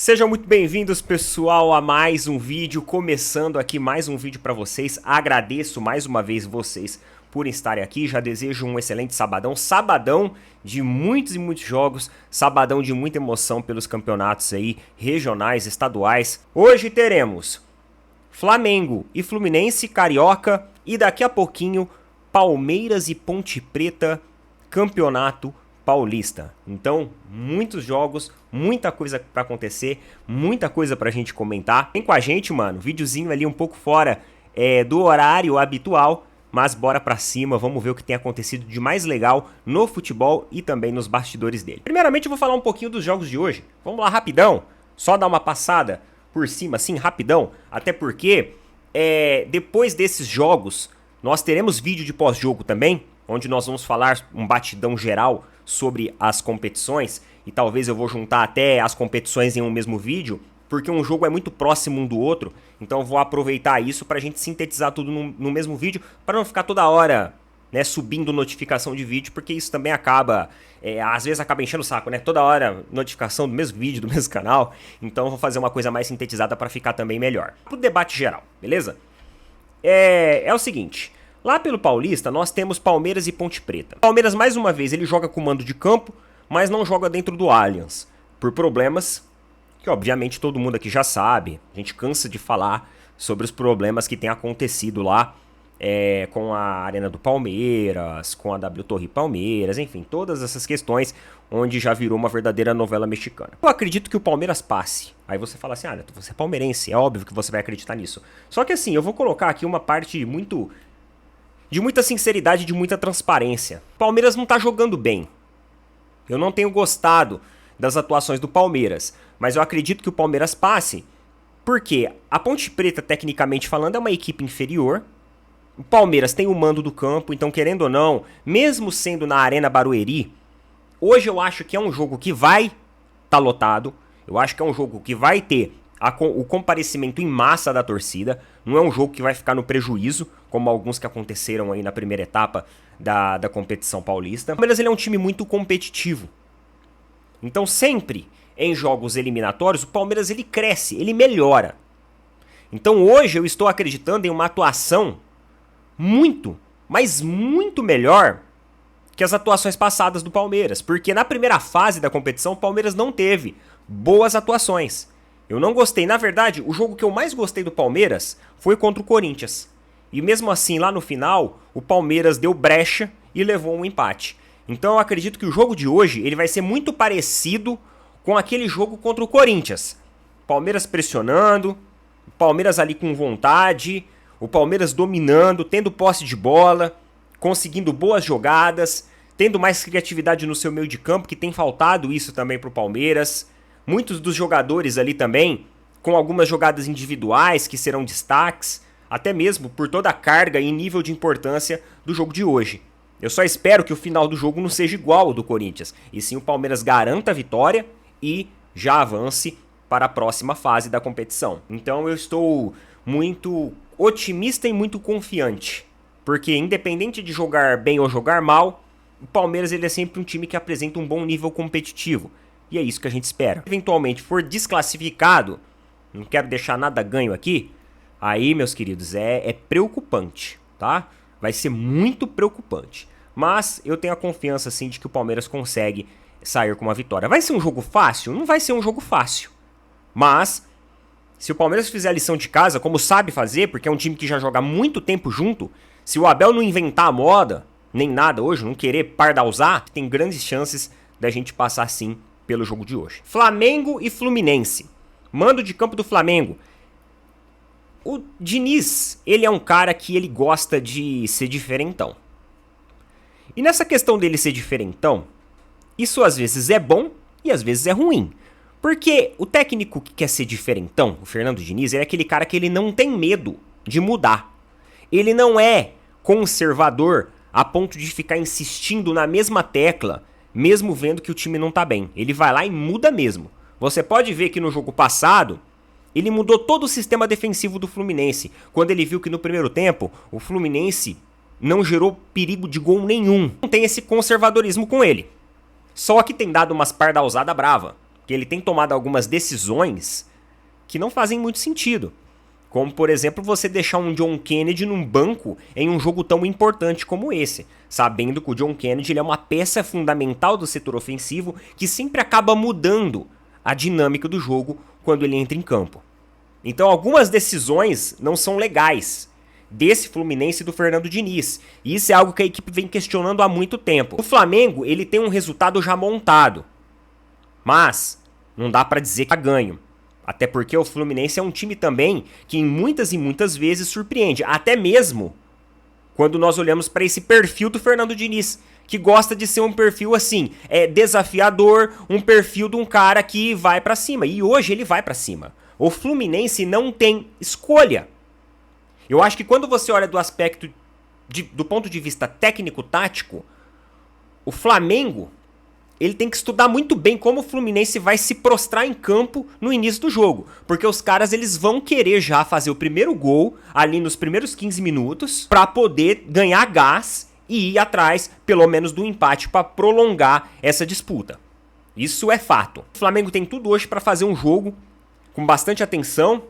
Sejam muito bem-vindos, pessoal, a mais um vídeo, começando aqui mais um vídeo para vocês. Agradeço mais uma vez vocês por estarem aqui, já desejo um excelente sabadão, sabadão de muitos e muitos jogos, sabadão de muita emoção pelos campeonatos aí, regionais, estaduais. Hoje teremos Flamengo e Fluminense, Carioca, e daqui a pouquinho Palmeiras e Ponte Preta, Campeonato Paulista. Então, muitos jogos, muita coisa pra acontecer, muita coisa pra gente comentar. Vem com a gente, mano, videozinho ali um pouco fora do horário habitual, mas bora pra cima, vamos ver o que tem acontecido de mais legal no futebol e também nos bastidores dele. Primeiramente eu vou falar um pouquinho dos jogos de hoje. Vamos lá rapidão, só dar uma passada por cima assim, rapidão, até porque depois desses jogos nós teremos vídeo de pós-jogo também, onde nós vamos falar um batidão geral sobre as competições, e talvez eu vou juntar até as competições em um mesmo vídeo, porque um jogo é muito próximo um do outro, então eu vou aproveitar isso pra gente sintetizar tudo no mesmo vídeo, para não ficar toda hora, né, subindo notificação de vídeo, porque isso também acaba, às vezes acaba enchendo o saco, né, toda hora notificação do mesmo vídeo, do mesmo canal, então eu vou fazer uma coisa mais sintetizada para ficar também melhor. Pro debate geral, beleza? É o seguinte, lá pelo Paulista, nós temos Palmeiras e Ponte Preta. Palmeiras, mais uma vez, ele joga com mando de campo, mas não joga dentro do Allianz, por problemas que, obviamente, todo mundo aqui já sabe. A gente cansa de falar sobre os problemas que tem acontecido lá com a Arena do Palmeiras, com a W Torre Palmeiras, enfim, todas essas questões onde já virou uma verdadeira novela mexicana. Eu acredito que o Palmeiras passe. Aí você fala assim, você é palmeirense, é óbvio que você vai acreditar nisso. Só que assim, eu vou colocar aqui uma parte de muita sinceridade, de muita transparência. O Palmeiras não tá jogando bem. Eu não tenho gostado das atuações do Palmeiras, mas eu acredito que o Palmeiras passe, porque a Ponte Preta, tecnicamente falando, é uma equipe inferior. O Palmeiras tem o mando do campo, então querendo ou não, mesmo sendo na Arena Barueri, hoje eu acho que é um jogo que vai tá lotado, eu acho que é um jogo que vai ter o comparecimento em massa da torcida, não é um jogo que vai ficar no prejuízo, como alguns que aconteceram aí na primeira etapa da competição paulista. O Palmeiras ele é um time muito competitivo, então sempre em jogos eliminatórios o Palmeiras ele cresce, ele melhora. Então hoje eu estou acreditando em uma atuação muito, mas muito melhor que as atuações passadas do Palmeiras, porque na primeira fase da competição o Palmeiras não teve boas atuações. Eu não gostei, na verdade, o jogo que eu mais gostei do Palmeiras foi contra o Corinthians. E mesmo assim, lá no final, o Palmeiras deu brecha e levou um empate. Então eu acredito que o jogo de hoje ele vai ser muito parecido com aquele jogo contra o Corinthians. Palmeiras pressionando, o Palmeiras ali com vontade, o Palmeiras dominando, tendo posse de bola, conseguindo boas jogadas, tendo mais criatividade no seu meio de campo, que tem faltado isso também para o Palmeiras. Muitos dos jogadores ali também, com algumas jogadas individuais que serão destaques, até mesmo por toda a carga e nível de importância do jogo de hoje. Eu só espero que o final do jogo não seja igual ao do Corinthians, e sim o Palmeiras garanta a vitória e já avance para a próxima fase da competição. Então eu estou muito otimista e muito confiante, porque independente de jogar bem ou jogar mal, o Palmeiras ele é sempre um time que apresenta um bom nível competitivo. E é isso que a gente espera. Se eventualmente for desclassificado, não quero deixar nada ganho aqui, aí, meus queridos, é preocupante, tá? Vai ser muito preocupante. Mas eu tenho a confiança, sim, de que o Palmeiras consegue sair com uma vitória. Vai ser um jogo fácil? Não vai ser um jogo fácil. Mas, se o Palmeiras fizer a lição de casa, como sabe fazer, porque é um time que já joga muito tempo junto, se o Abel não inventar a moda, nem nada hoje, não querer pardalzar, tem grandes chances da gente passar, sim, pelo jogo de hoje. Flamengo e Fluminense. Mando de campo do Flamengo. O Diniz, ele é um cara que ele gosta de ser diferentão. E nessa questão dele ser diferentão, isso às vezes é bom e às vezes é ruim. Porque o técnico que quer ser diferentão, o Fernando Diniz, é aquele cara que ele não tem medo de mudar. Ele não é conservador a ponto de ficar insistindo na mesma tecla, mesmo vendo que o time não tá bem. Ele vai lá e muda mesmo. Você pode ver que no jogo passado, ele mudou todo o sistema defensivo do Fluminense, quando ele viu que no primeiro tempo, o Fluminense não gerou perigo de gol nenhum. Não tem esse conservadorismo com ele. Só que tem dado umas pardalzada brava. que ele tem tomado algumas decisões que não fazem muito sentido. Como, por exemplo, você deixar um John Kennedy num banco em um jogo tão importante como esse, sabendo que o John Kennedy ele é uma peça fundamental do setor ofensivo que sempre acaba mudando a dinâmica do jogo quando ele entra em campo. Então, algumas decisões não são legais desse Fluminense e do Fernando Diniz. E isso é algo que a equipe vem questionando há muito tempo. O Flamengo ele tem um resultado já montado, mas não dá para dizer que tá ganho. Até porque o Fluminense é um time também que muitas e muitas vezes surpreende. Até mesmo quando nós olhamos para esse perfil do Fernando Diniz, que gosta de ser um perfil assim, desafiador, um perfil de um cara que vai para cima. E hoje ele vai para cima. O Fluminense não tem escolha. Eu acho que quando você olha do aspecto, do ponto de vista técnico-tático, o Flamengo ele tem que estudar muito bem como o Fluminense vai se prostrar em campo no início do jogo. Porque os caras eles vão querer já fazer o primeiro gol ali nos primeiros 15 minutos para poder ganhar gás e ir atrás pelo menos do empate para prolongar essa disputa. Isso é fato. O Flamengo tem tudo hoje para fazer um jogo com bastante atenção,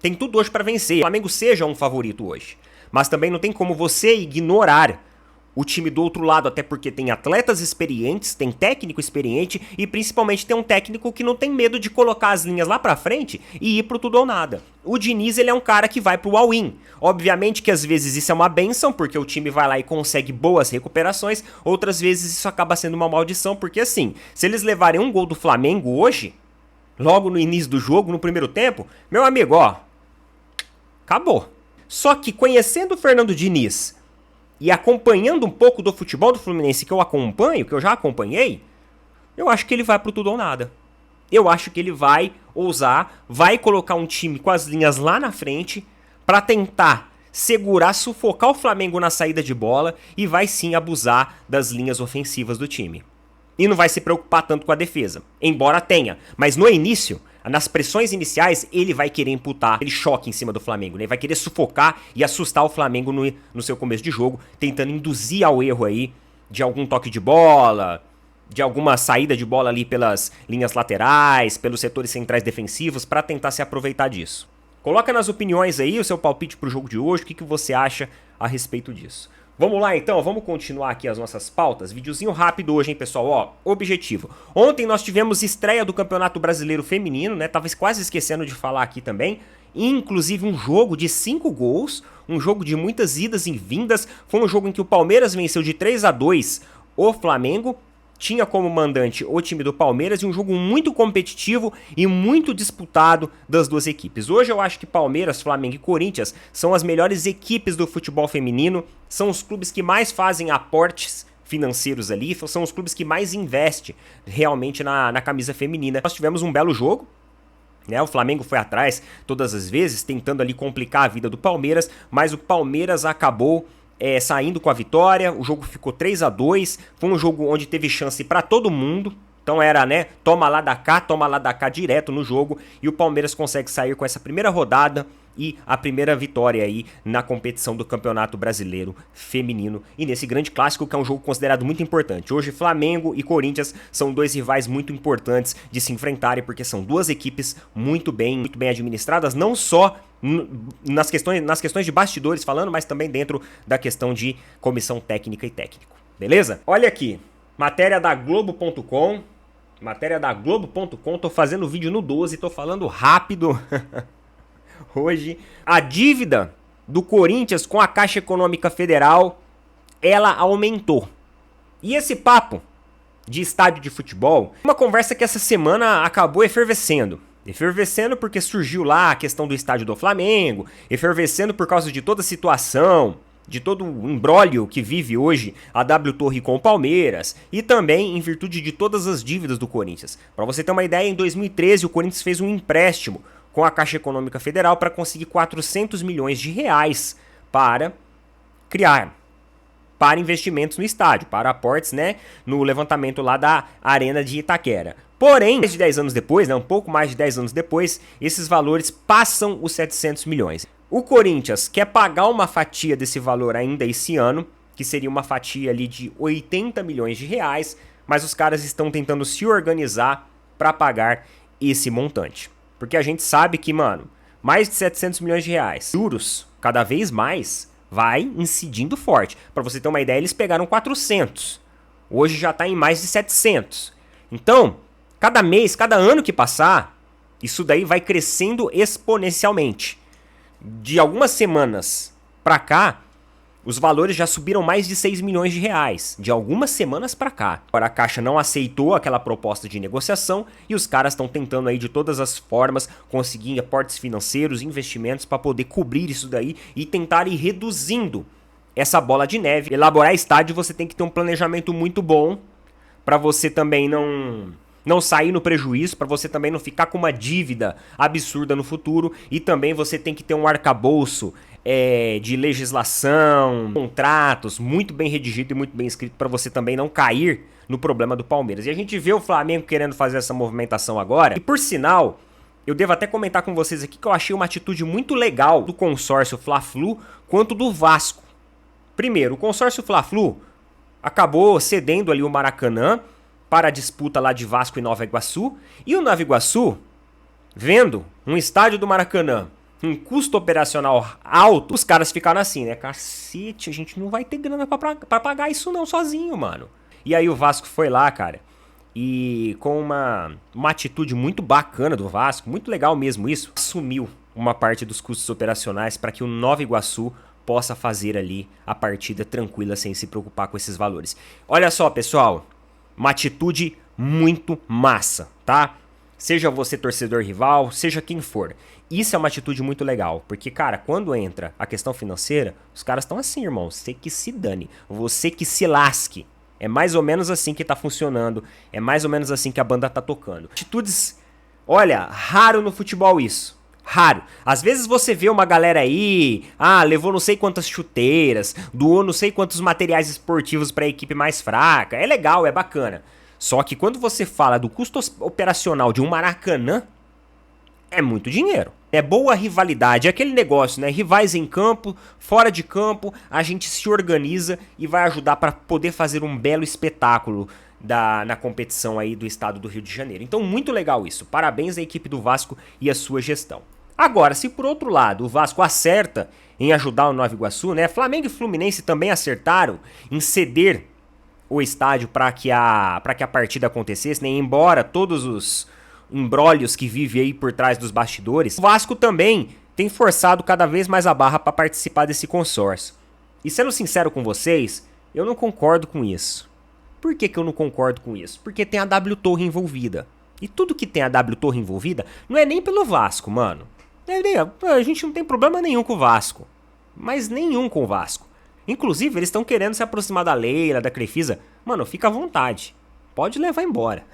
tem tudo hoje para vencer. O Flamengo seja um favorito hoje. Mas também não tem como você ignorar o time do outro lado, até porque tem atletas experientes, tem técnico experiente e principalmente tem um técnico que não tem medo de colocar as linhas lá pra frente e ir pro tudo ou nada. O Diniz, ele é um cara que vai pro all-in. Obviamente que às vezes isso é uma benção, porque o time vai lá e consegue boas recuperações, outras vezes isso acaba sendo uma maldição, porque assim, se eles levarem um gol do Flamengo hoje, logo no início do jogo, no primeiro tempo, meu amigo, ó, acabou. Só que conhecendo o Fernando Diniz e acompanhando um pouco do futebol do Fluminense que eu acompanho, que eu já acompanhei, eu acho que ele vai pro tudo ou nada. Eu acho que ele vai ousar, vai colocar um time com as linhas lá na frente pra tentar segurar, sufocar o Flamengo na saída de bola e vai sim abusar das linhas ofensivas do time. E não vai se preocupar tanto com a defesa, embora tenha. Mas no início, nas pressões iniciais, ele vai querer imputar aquele choque em cima do Flamengo, né? Ele vai querer sufocar e assustar o Flamengo no seu começo de jogo, tentando induzir ao erro aí de algum toque de bola, de alguma saída de bola ali pelas linhas laterais, pelos setores centrais defensivos, para tentar se aproveitar disso. Coloca nas opiniões aí o seu palpite pro jogo de hoje, o que você acha a respeito disso. Vamos lá então, vamos continuar aqui as nossas pautas. Videozinho rápido hoje, hein, pessoal? Ó, objetivo. Ontem nós tivemos estreia do Campeonato Brasileiro Feminino, né? Tava quase esquecendo de falar aqui também. Inclusive um jogo de 5 gols, um jogo de muitas idas e vindas. Foi um jogo em que o Palmeiras venceu de 3-2 o Flamengo. Tinha como mandante o time do Palmeiras e um jogo muito competitivo e muito disputado das duas equipes. Hoje eu acho que Palmeiras, Flamengo e Corinthians são as melhores equipes do futebol feminino, são os clubes que mais fazem aportes financeiros ali, são os clubes que mais investem realmente na camisa feminina. Nós tivemos um belo jogo, né? O Flamengo foi atrás todas as vezes, tentando ali complicar a vida do Palmeiras, mas o Palmeiras acabou saindo com a vitória. O jogo ficou 3-2, foi um jogo onde teve chance pra todo mundo, então era, né, toma lá da cá direto no jogo, e o Palmeiras consegue sair com essa primeira rodada e a primeira vitória aí na competição do Campeonato Brasileiro Feminino, e nesse grande clássico que é um jogo considerado muito importante. Hoje Flamengo e Corinthians são dois rivais muito importantes de se enfrentarem, porque são duas equipes muito bem administradas, não só nas questões de bastidores falando, mas também dentro da questão de comissão técnica e técnico. Beleza? Olha aqui, matéria da Globo.com, tô fazendo vídeo no 12, tô falando rápido. Hoje, a dívida do Corinthians com a Caixa Econômica Federal, ela aumentou. E esse papo de estádio de futebol, uma conversa que essa semana acabou efervescendo. Efervescendo porque surgiu lá a questão do estádio do Flamengo, efervescendo por causa de toda a situação, de todo o imbróglio que vive hoje a W Torre com o Palmeiras, e também em virtude de todas as dívidas do Corinthians. Para você ter uma ideia, em 2013 o Corinthians fez um empréstimo com a Caixa Econômica Federal para conseguir 400 milhões de reais para investimentos no estádio, para aportes, né, no levantamento lá da Arena de Itaquera. Porém, mais de 10 anos depois, né, um pouco mais de 10 anos depois, esses valores passam os 700 milhões. O Corinthians quer pagar uma fatia desse valor ainda esse ano, que seria uma fatia ali de 80 milhões de reais, mas os caras estão tentando se organizar para pagar esse montante. Porque a gente sabe que, mano, mais de 700 milhões de reais, juros cada vez mais, vai incidindo forte. Para você ter uma ideia, eles pegaram 400. Hoje já está em mais de 700. Então, cada mês, cada ano que passar, isso daí vai crescendo exponencialmente. De algumas semanas para cá, os valores já subiram mais de 6 milhões de reais, de algumas semanas para cá. Agora a Caixa não aceitou aquela proposta de negociação e os caras estão tentando aí de todas as formas conseguir aportes financeiros, investimentos para poder cobrir isso daí e tentar ir reduzindo essa bola de neve. Elaborar estádio você tem que ter um planejamento muito bom para você também não sair no prejuízo, para você também não ficar com uma dívida absurda no futuro e também você tem que ter um arcabouço de legislação, contratos muito bem redigido e muito bem escrito para você também não cair no problema do Palmeiras. E a gente vê o Flamengo querendo fazer essa movimentação agora. E por sinal, eu devo até comentar com vocês aqui que eu achei uma atitude muito legal do consórcio Fla-Flu quanto do Vasco. Primeiro, o consórcio Fla-Flu acabou cedendo ali o Maracanã para a disputa lá de Vasco e Nova Iguaçu. E o Nova Iguaçu, vendo um estádio do Maracanã, um custo operacional alto, os caras ficaram assim, né? Cacete, a gente não vai ter grana pra pagar isso não sozinho, mano. E aí o Vasco foi lá, cara, e com uma atitude muito bacana do Vasco, muito legal mesmo isso, assumiu uma parte dos custos operacionais para que o Nova Iguaçu possa fazer ali a partida tranquila, sem se preocupar com esses valores. Olha só, pessoal, uma atitude muito massa, tá? Seja você torcedor rival, seja quem for. Isso é uma atitude muito legal, porque, cara, quando entra a questão financeira, os caras estão assim, irmão, você que se dane, você que se lasque. É mais ou menos assim que tá funcionando, é mais ou menos assim que a banda tá tocando. Atitudes, olha, raro no futebol isso, raro. Às vezes você vê uma galera aí, levou não sei quantas chuteiras, doou não sei quantos materiais esportivos pra equipe mais fraca, é legal, é bacana. Só que quando você fala do custo operacional de um Maracanã, é muito dinheiro. É boa rivalidade, é aquele negócio, né? Rivais em campo, fora de campo, a gente se organiza e vai ajudar para poder fazer um belo espetáculo na competição aí do estado do Rio de Janeiro. Então, muito legal isso. Parabéns à equipe do Vasco e à sua gestão. Agora, se por outro lado o Vasco acerta em ajudar o Nova Iguaçu, né? Flamengo e Fluminense também acertaram em ceder o estádio para que a partida acontecesse, né? Embora todos os embrólios que vive aí por trás dos bastidores, o Vasco também tem forçado cada vez mais a barra para participar desse consórcio. E sendo sincero com vocês, eu não concordo com isso. Por que eu não concordo com isso? Porque tem a W Torre envolvida. E tudo que tem a W Torre envolvida não é nem pelo Vasco, mano. A gente não tem problema nenhum com o Vasco. Mas nenhum com o Vasco. Inclusive, eles estão querendo se aproximar da Leila, da Crefisa. Mano, fica à vontade. Pode levar embora.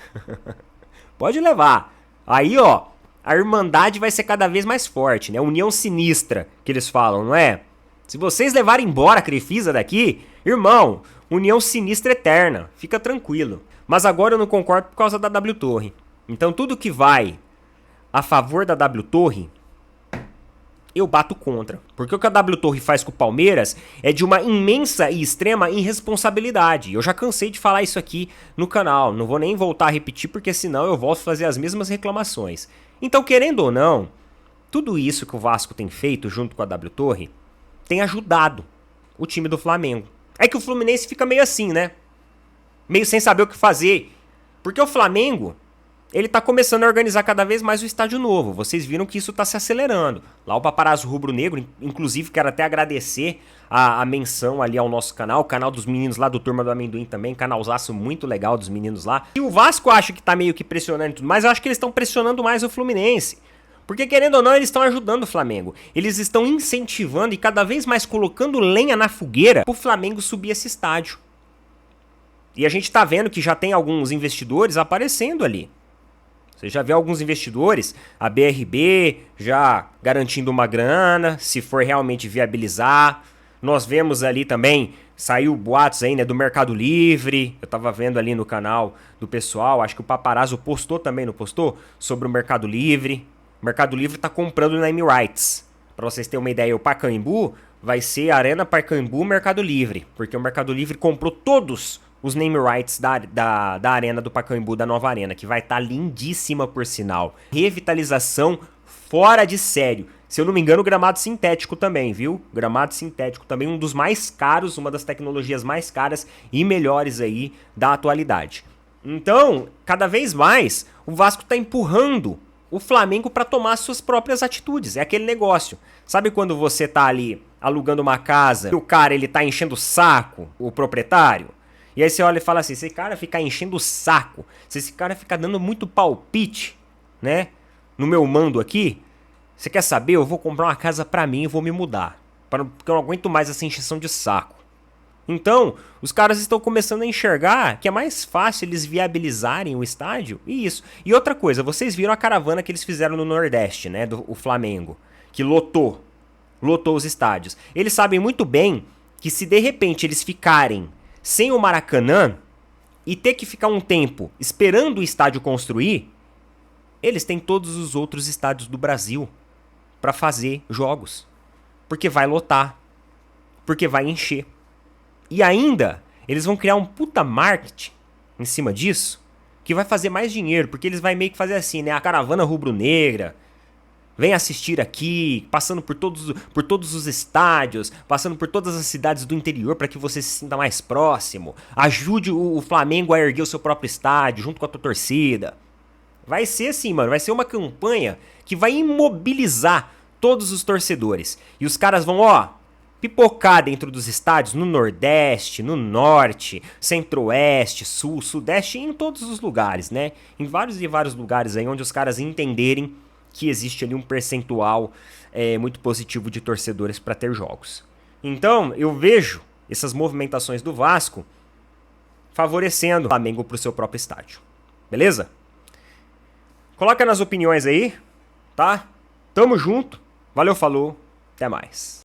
Pode levar. Aí, ó, a irmandade vai ser cada vez mais forte, né? União sinistra, que eles falam, não é? Se vocês levarem embora a Crefisa daqui, irmão, união sinistra eterna. Fica tranquilo. Mas agora eu não concordo por causa da W Torre. Então tudo que vai a favor da W Torre, eu bato contra. Porque o que a W Torre faz com o Palmeiras é de uma imensa e extrema irresponsabilidade. Eu já cansei de falar isso aqui no canal. Não vou nem voltar a repetir, porque senão eu volto a fazer as mesmas reclamações. Então, querendo ou não, tudo isso que o Vasco tem feito junto com a W Torre tem ajudado o time do Flamengo. É que o Fluminense fica meio assim, né? Meio sem saber o que fazer. Porque o Flamengo, ele tá começando a organizar cada vez mais o estádio novo. Vocês viram que isso tá se acelerando. Lá o Paparazzo Rubro-Negro, inclusive quero até agradecer a menção ali ao nosso canal, o canal dos meninos lá do Turma do Amendoim também, canalzaço muito legal dos meninos lá. E o Vasco acha que tá meio que pressionando e tudo, mas eu acho que eles estão pressionando mais o Fluminense. Porque querendo ou não, eles estão ajudando o Flamengo. Eles estão incentivando e cada vez mais colocando lenha na fogueira pro Flamengo subir esse estádio. E a gente tá vendo que já tem alguns investidores aparecendo ali. Você já vê alguns investidores, a BRB já garantindo uma grana, se for realmente viabilizar. Nós vemos ali também, saiu boatos aí, né, do Mercado Livre. Eu tava vendo ali no canal do pessoal, acho que o Paparazzo postou também, não postou? Sobre o Mercado Livre. O Mercado Livre tá comprando name rights. Pra vocês terem uma ideia, o Pacaembu vai ser Arena Pacaembu Mercado Livre. Porque o Mercado Livre comprou todos os name rights da arena do Pacaembu, da nova arena, que vai estar lindíssima por sinal. Revitalização fora de sério. Se eu não me engano, gramado sintético também, viu? Gramado sintético também, um dos mais caros, uma das tecnologias mais caras e melhores aí da atualidade. Então, cada vez mais, o Vasco tá empurrando o Flamengo para tomar suas próprias atitudes. É aquele negócio. Sabe quando você tá ali alugando uma casa e o cara ele tá enchendo o saco, o proprietário? E aí você olha e fala assim, se esse cara ficar enchendo o saco, se esse cara ficar dando muito palpite, né, no meu mando aqui, você quer saber? Eu vou comprar uma casa pra mim e vou me mudar. Porque eu não aguento mais essa encheção de saco. Então, os caras estão começando a enxergar que é mais fácil eles viabilizarem o estádio e isso. E outra coisa, vocês viram a caravana que eles fizeram no Nordeste, né, o Flamengo, que lotou os estádios. Eles sabem muito bem que se de repente eles ficarem sem o Maracanã e ter que ficar um tempo esperando o estádio construir, eles têm todos os outros estádios do Brasil para fazer jogos. Porque vai lotar, porque vai encher. E ainda, eles vão criar um puta marketing em cima disso, que vai fazer mais dinheiro, porque eles vão meio que fazer assim, né? A caravana rubro-negra, vem assistir aqui, passando por todos os estádios, passando por todas as cidades do interior para que você se sinta mais próximo. Ajude o Flamengo a erguer o seu próprio estádio, junto com a tua torcida. Vai ser assim, mano, vai ser uma campanha que vai imobilizar todos os torcedores. E os caras vão, ó, pipocar dentro dos estádios, no Nordeste, no Norte, Centro-Oeste, Sul, Sudeste, em todos os lugares, né? Em vários e vários lugares aí onde os caras entenderem que existe ali um percentual muito positivo de torcedores para ter jogos. Então, eu vejo essas movimentações do Vasco favorecendo o Flamengo para o seu próprio estádio. Beleza? Coloca nas opiniões aí, tá? Tamo junto. Valeu, falou. Até mais.